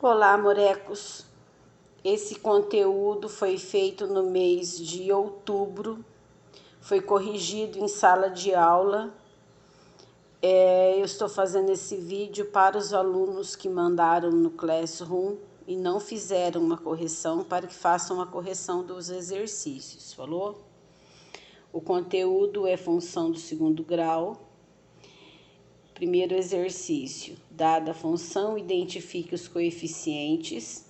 Olá, morecos! Esse conteúdo foi feito no mês de outubro, foi corrigido em sala de aula. Eu estou fazendo esse vídeo para os alunos que mandaram no Classroom e não fizeram uma correção, para que façam a correção dos exercícios, falou? O conteúdo é função do segundo grau. Primeiro exercício: dada a função, identifique os coeficientes,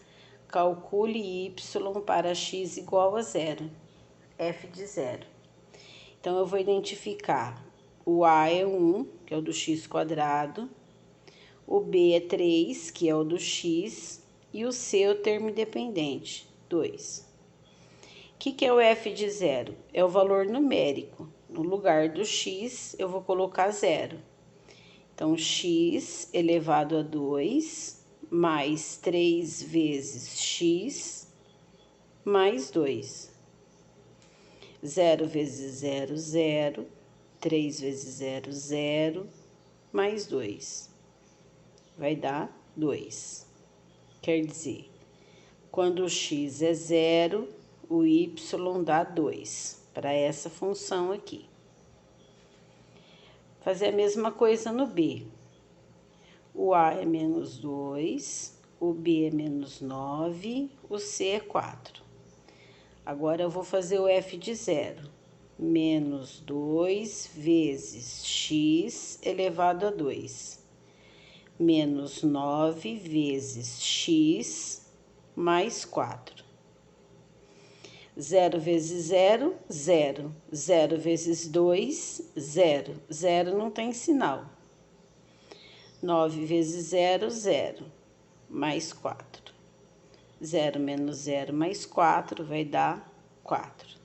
calcule y para x igual a zero, f de zero. Então, eu vou identificar o a é 1, que é o do x quadrado, o b é 3, que é o do x, e o c é o termo independente, 2. O que é o f de zero? É o valor numérico. No lugar do x, eu vou colocar zero. Então, x elevado a 2 mais 3 vezes x mais 2. 0 vezes 0, 0. 3 vezes 0, 0. Mais 2. Vai dar 2. Quer dizer, quando o x é 0, o y dá 2. Para essa função aqui. Fazer a mesma coisa no b. O a é menos 2, o b é menos 9, o c é 4. Agora, eu vou fazer o f de zero. Menos 2 vezes x elevado a 2. Menos 9 vezes x mais 4. 0 vezes 0, 0. 0 vezes 2, 0. 0 não tem sinal. 9 vezes 0, 0. Mais 4. 0 menos 0 mais 4 vai dar 4.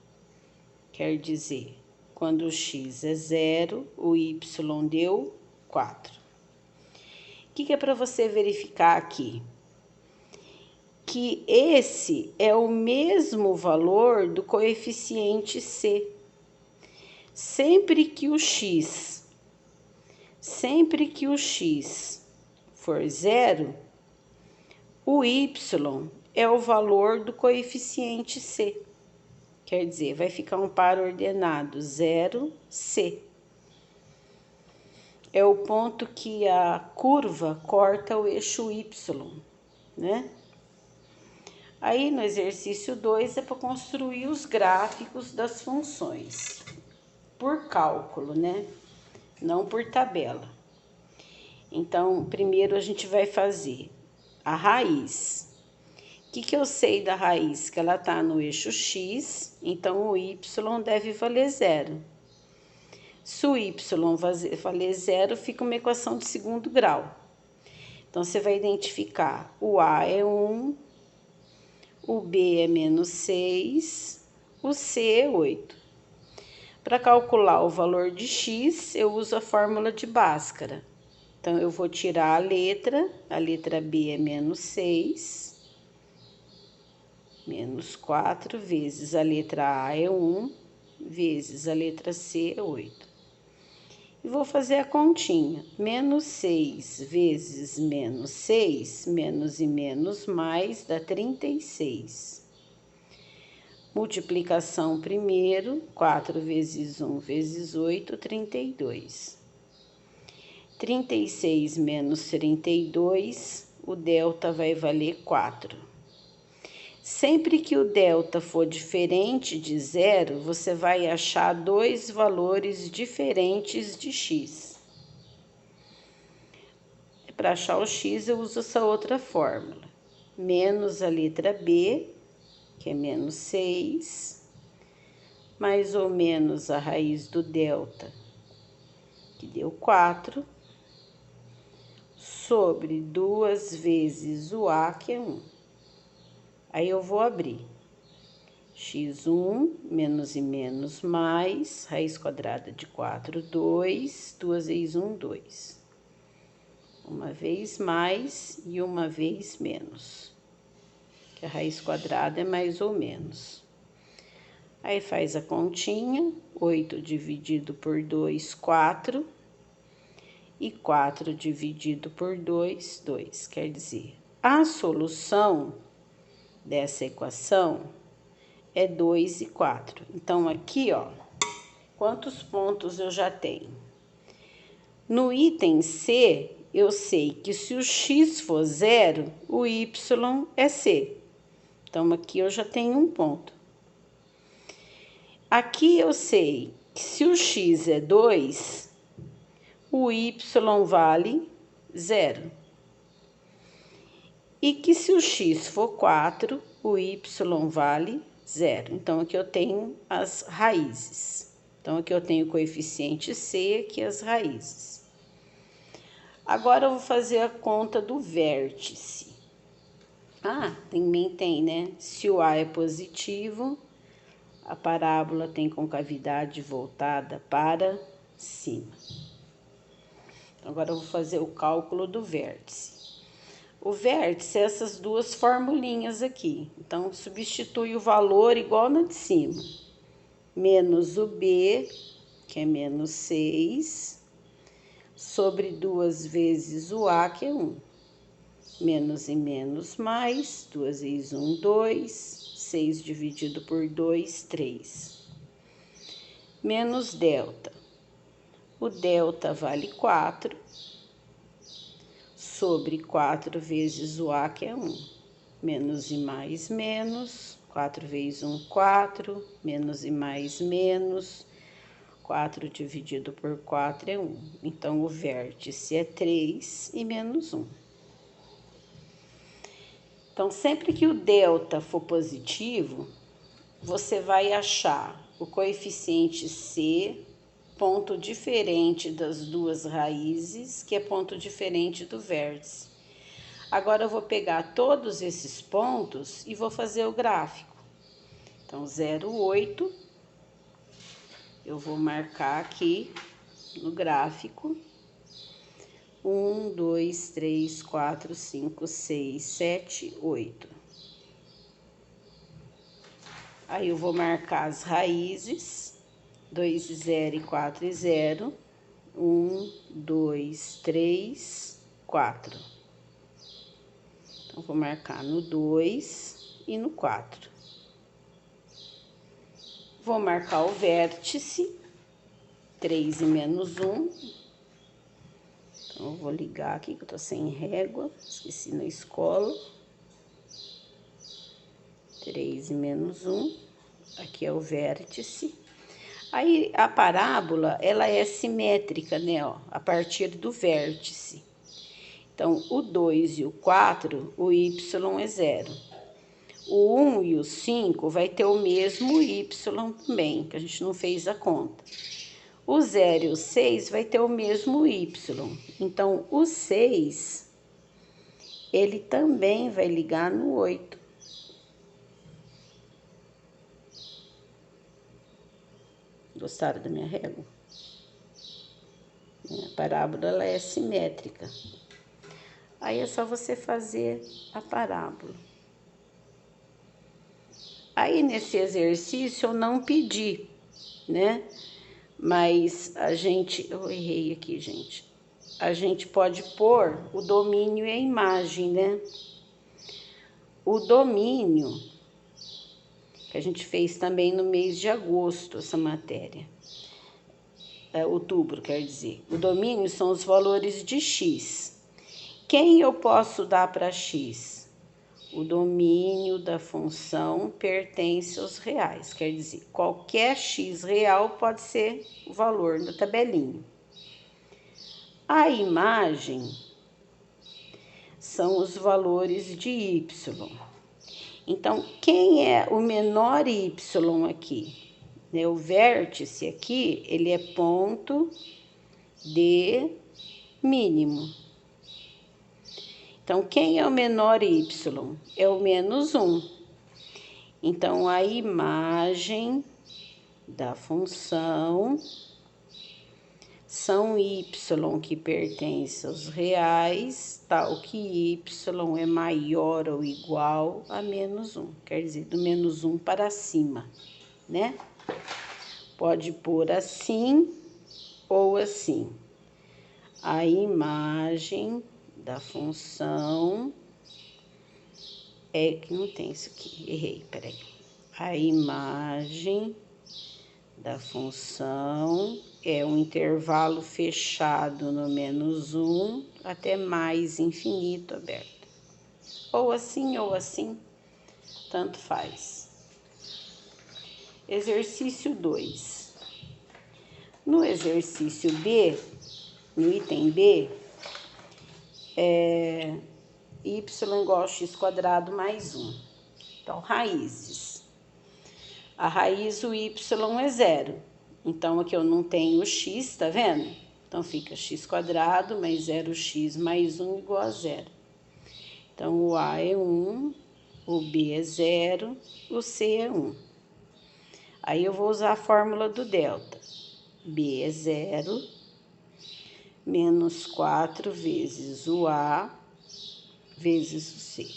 Quer dizer, quando o x é 0, o y deu 4. O que é para você verificar aqui? Que esse é o mesmo valor do coeficiente c. Sempre que o x for 0, o y é o valor do coeficiente c. Quer dizer, vai ficar um par ordenado 0, c. É o ponto que a curva corta o eixo y, né? Aí, no exercício 2, é para construir os gráficos das funções. Por cálculo, né? Não por tabela. Então, primeiro a gente vai fazer a raiz. O que eu sei da raiz? Que ela está no eixo x, então o y deve valer 0. Se o y valer 0, fica uma equação de segundo grau. Então, você vai identificar o a é 1, o b é menos 6, o c é 8. Para calcular o valor de x, eu uso a fórmula de Bhaskara. Então, eu vou tirar a letra b é menos 6, menos 4, vezes a letra a é 1, vezes a letra c é 8. E vou fazer a continha. Menos 6 vezes menos 6, menos e menos mais, dá 36. Multiplicação primeiro, 4 vezes 1 vezes 8, 32. 36 menos 32, o delta vai valer 4. Sempre que o delta for diferente de 0, você vai achar dois valores diferentes de x. Para achar o x, eu uso essa outra fórmula. Menos a letra b, que é menos 6, mais ou menos a raiz do delta, que deu 4, sobre 2 vezes o a, que é 1. Aí, eu vou abrir. x1, menos e menos, mais, raiz quadrada de 4, 2, 2 vezes 1, 2. Uma vez mais e uma vez menos. Que a raiz quadrada é mais ou menos. Aí, faz a continha. 8 dividido por 2, 4. E 4 dividido por 2, 2. Quer dizer, A solução dessa equação é 2 e 4. Então, aqui, ó, quantos pontos eu já tenho? No item C, eu sei que se o x for 0, o y é C. Então, aqui eu já tenho um ponto. Aqui eu sei que se o x é 2, o y vale 0. E que se o x for 4, o y vale 0. Então, aqui eu tenho as raízes. Então, aqui eu tenho o coeficiente C, aqui as raízes. Agora, eu vou fazer a conta do vértice. Também tem, né? Se o A é positivo, a parábola tem concavidade voltada para cima. Agora, eu vou fazer o cálculo do vértice. O vértice é essas duas formulinhas aqui. Então, substitui o valor igual na de cima. Menos o B, que é menos 6, sobre 2 vezes o A, que é 1. Menos e menos mais, 2 vezes 1, 2. 6 dividido por 2, 3. Menos delta. O delta vale 4. Sobre 4 vezes o A, que é 1. Menos e mais, menos. 4 vezes 1, 4. Menos e mais, menos. 4 dividido por 4 é 1. Então, o vértice é 3 e menos 1. Então, sempre que o delta for positivo, você vai achar o coeficiente C, ponto diferente das duas raízes, que é ponto diferente do vértice. Agora, eu vou pegar todos esses pontos e vou fazer o gráfico. Então, 0,8, eu vou marcar aqui no gráfico. 1, 2, 3, 4, 5, 6, 7, 8. Aí, eu vou marcar as raízes. 2 e 0 e 4 e 0. 1, 2, 3, 4. Então, vou marcar no 2 e no 4. Vou marcar o vértice, 3 e menos 1. Então, eu vou ligar aqui, que eu tô sem régua, esqueci na escola. 3 e menos 1. Aqui é o vértice. Aí, a parábola, ela é simétrica, né, ó, a partir do vértice. Então, o 2 e o 4, o y é 0. O 1 e o 5 vai ter o mesmo y também, que a gente não fez a conta. O 0 e o 6 vai ter o mesmo y. Então, o 6, ele também vai ligar no 8. Gostaram da minha régua? A parábola, ela é simétrica. Aí, é só você fazer a parábola. Aí, nesse exercício, eu não pedi, né? Mas a gente... Eu errei aqui, gente. A gente pode pôr o domínio e a imagem, né? O domínio, que a gente fez também no mês de agosto, essa matéria. Outubro, quer dizer. O domínio são os valores de x. Quem eu posso dar para x? O domínio da função pertence aos reais. Quer dizer, qualquer x real pode ser o valor da tabelinha. A imagem são os valores de y. Então, quem é o menor y aqui? O vértice aqui, ele é ponto de mínimo. Então, quem é o menor y? É o menos 1. Então, a imagem da função são y que pertence aos reais, tal que y é maior ou igual a menos 1. Quer dizer, do menos 1 para cima, né? Pode pôr assim ou assim. A imagem da função É que não tem isso aqui, errei, peraí. A imagem da função é um intervalo fechado no -1 até mais infinito aberto. Ou assim, tanto faz. Exercício 2. No exercício B, no item B, y igual a x² mais 1. Então, raízes. A raiz do y é 0. Então, aqui eu não tenho x, tá vendo? Então, fica x² mais 0x mais 1 igual a 0. Então, o A é 1, o B é 0, o C é 1. Aí, eu vou usar a fórmula do delta. B é 0, menos 4 vezes o A, vezes o C.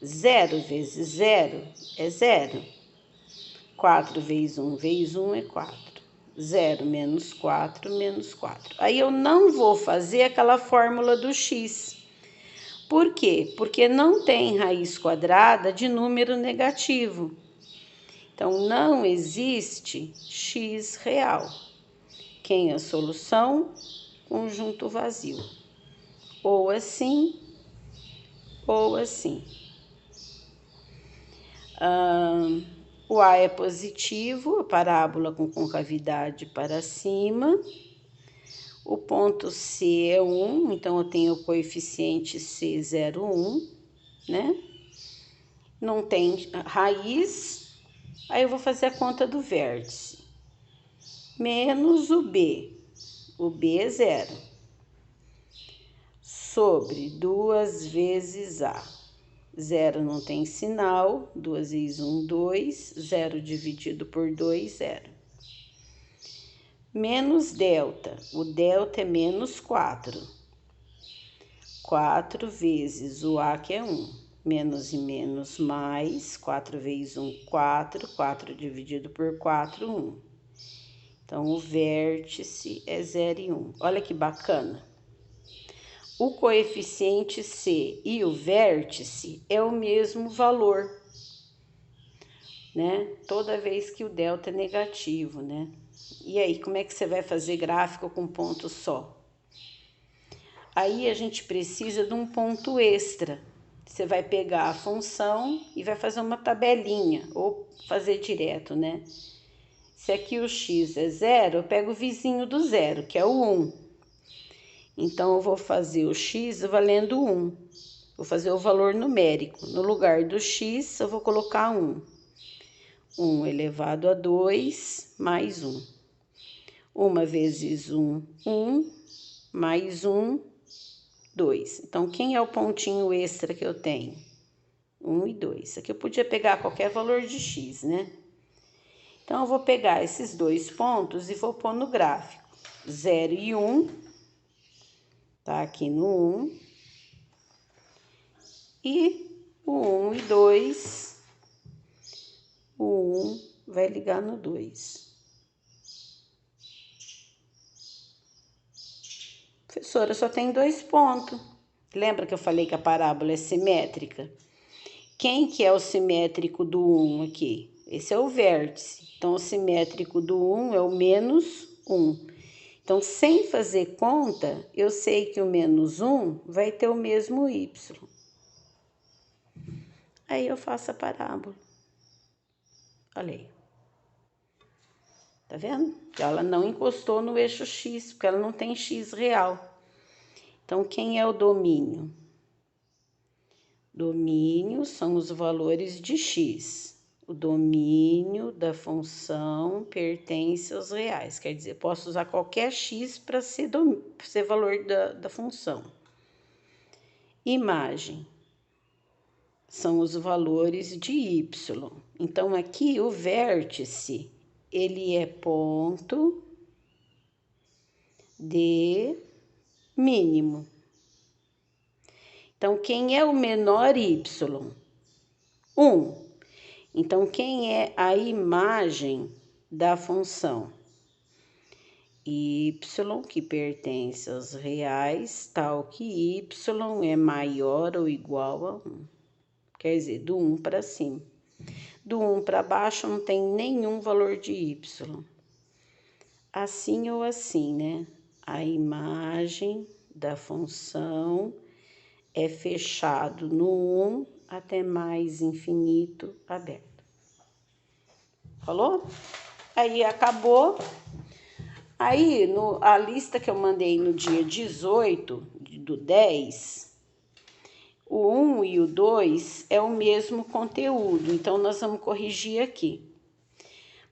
0 vezes 0 é 0. 4 vezes 1 é 4. 0 menos 4, menos 4. Aí eu não vou fazer aquela fórmula do x. Por quê? Porque não tem raiz quadrada de número negativo. Então, não existe x real. Quem é a solução? Conjunto vazio. Ou assim, ou assim. O A é positivo, a parábola com concavidade para cima. O ponto C é 1, então eu tenho o coeficiente C01, né? Não tem raiz, aí eu vou fazer a conta do vértice. Menos o B é 0, sobre 2 vezes A. 0 não tem sinal, 2 vezes 1, 2, 0 dividido por 2, 0. Menos delta, o delta é menos 4. 4 vezes o A, que é 1. Menos e menos mais, 4 vezes 1, 4. 4 dividido por 4, 1. Então, o vértice é 0 e 1. Olha que bacana. O coeficiente C e o vértice é o mesmo valor, né? Toda vez que o delta é negativo, né? E aí, como é que você vai fazer gráfico com ponto só? Aí a gente precisa de um ponto extra. Você vai pegar a função e vai fazer uma tabelinha, ou fazer direto, né? Se aqui o x é 0, eu pego o vizinho do 0, que é o 1. Então, eu vou fazer o x valendo 1. Vou fazer o valor numérico. No lugar do x, eu vou colocar 1. 1 elevado a 2 mais 1. 1 vezes 1, 1, mais 1, 2. Então, quem é o pontinho extra que eu tenho? 1 e 2. Aqui eu podia pegar qualquer valor de x, né? Então, eu vou pegar esses dois pontos e vou pôr no gráfico. 0 e 1. Tá aqui no 1. E o 1 e 2, o 1 vai ligar no 2. Professora, só tem 2 pontos. Lembra que eu falei que a parábola é simétrica? Quem que é o simétrico do 1 aqui? Esse é o vértice. Então, o simétrico do 1 é o menos 1. Então, sem fazer conta, eu sei que o menos 1 vai ter o mesmo y. Aí, eu faço a parábola. Olha aí. Tá vendo? Ela não encostou no eixo x, porque ela não tem x real. Então, quem é o domínio? Domínio são os valores de x. O domínio da função pertence aos reais. Quer dizer, posso usar qualquer x para ser valor da função. Imagem são os valores de y. Então, aqui o vértice, ele é ponto de mínimo. Então, quem é o menor y? 1. Então, quem é a imagem da função? Y, que pertence aos reais, tal que y é maior ou igual a 1. quer dizer, do 1 para cima. Do 1 para baixo não tem nenhum valor de y. Assim ou assim, né? A imagem da função é fechado no 1 até mais infinito aberto. Falou? Aí acabou. Aí, a lista que eu mandei no dia 18 do 10, o 1 e o 2 é o mesmo conteúdo, então nós vamos corrigir aqui.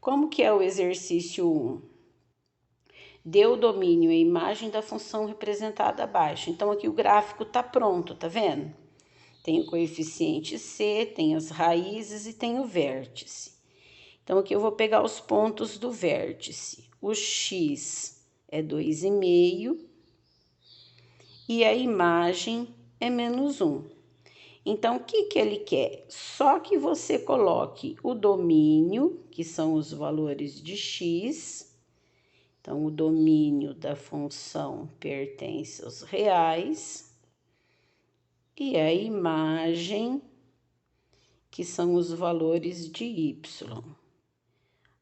Como que é o exercício 1? Dê o domínio à imagem da função representada abaixo. Então, aqui o gráfico está pronto, tá vendo? Tem o coeficiente C, tem as raízes e tem o vértice. Então, aqui eu vou pegar os pontos do vértice. O x é 2,5 e a imagem é menos 1. Então, o que ele quer? Só que você coloque o domínio, que são os valores de x. Então, o domínio da função pertence aos reais. E a imagem, que são os valores de y.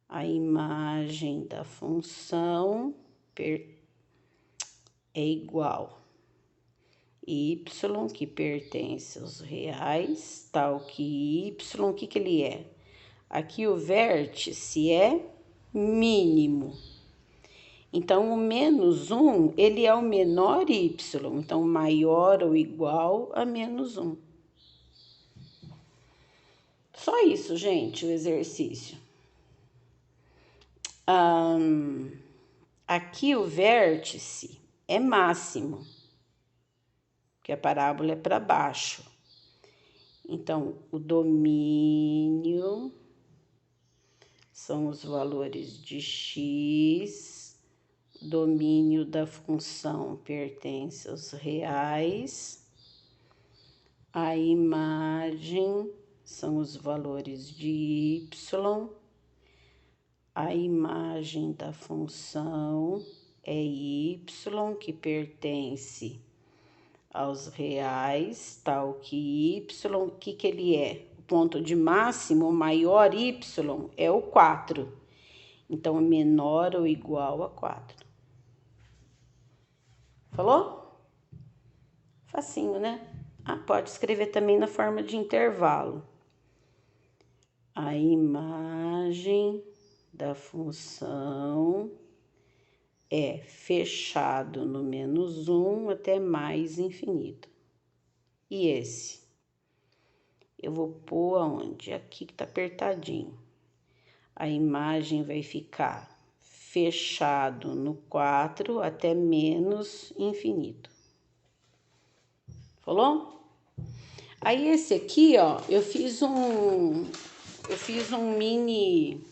A imagem da função é igual y, que pertence aos reais, tal que y, o que ele é? Aqui o vértice é mínimo. Então, o menos 1, ele é o menor y, então maior ou igual a menos 1. Só isso, gente, o exercício. Aqui o vértice é máximo, que a parábola é para baixo. Então, o domínio são os valores de x, o domínio da função pertence aos reais, a imagem são os valores de y, a imagem da função é y, que pertence aos reais, tal que y, o que ele é? O ponto de máximo, o maior y, é o 4. Então, menor ou igual a 4. Falou? Facinho, né? Pode escrever também na forma de intervalo. A imagem da função é fechado no menos 1 até mais infinito. E esse? Eu vou pôr aonde? Aqui que tá apertadinho. A imagem vai ficar fechado no 4 até menos infinito. Falou? Aí esse aqui, ó, eu fiz um mini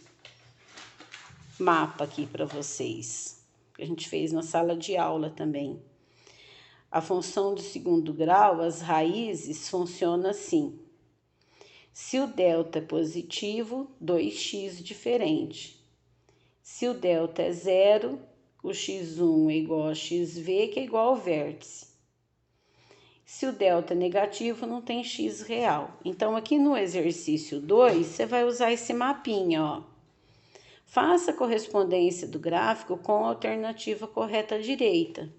mapa aqui para vocês, que a gente fez na sala de aula também. A função de segundo grau, as raízes, funciona assim. Se o delta é positivo, 2x diferente. Se o delta é 0, o x1 é igual a xv, que é igual ao vértice. Se o delta é negativo, não tem x real. Então, aqui no exercício 2, você vai usar esse mapinha, ó. Faça a correspondência do gráfico com a alternativa correta à direita.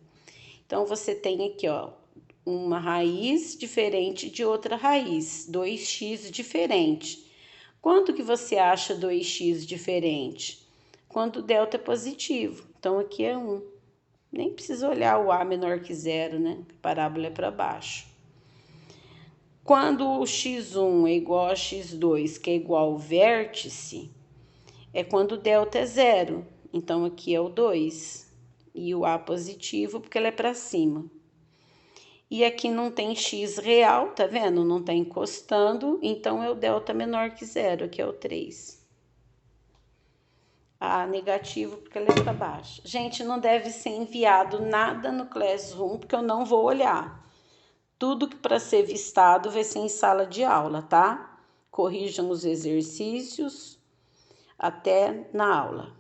Então, você tem aqui, ó, uma raiz diferente de outra raiz, 2x diferente. Quanto que você acha 2x diferente? Quando o delta é positivo. Então, aqui é 1. Nem precisa olhar o a menor que 0, né? A parábola é para baixo. Quando o x1 é igual a x2, que é igual ao vértice, é quando o delta é 0. Então, aqui é o 2. E o a positivo, porque ela é para cima. E aqui não tem x real, tá vendo? Não tá encostando, então é o delta menor que 0, que é o 3. A negativo, porque ela é para baixo. Gente, não deve ser enviado nada no Classroom, porque eu não vou olhar. Tudo que para ser vistado vai ser em sala de aula, tá? Corrijam os exercícios. Até na aula.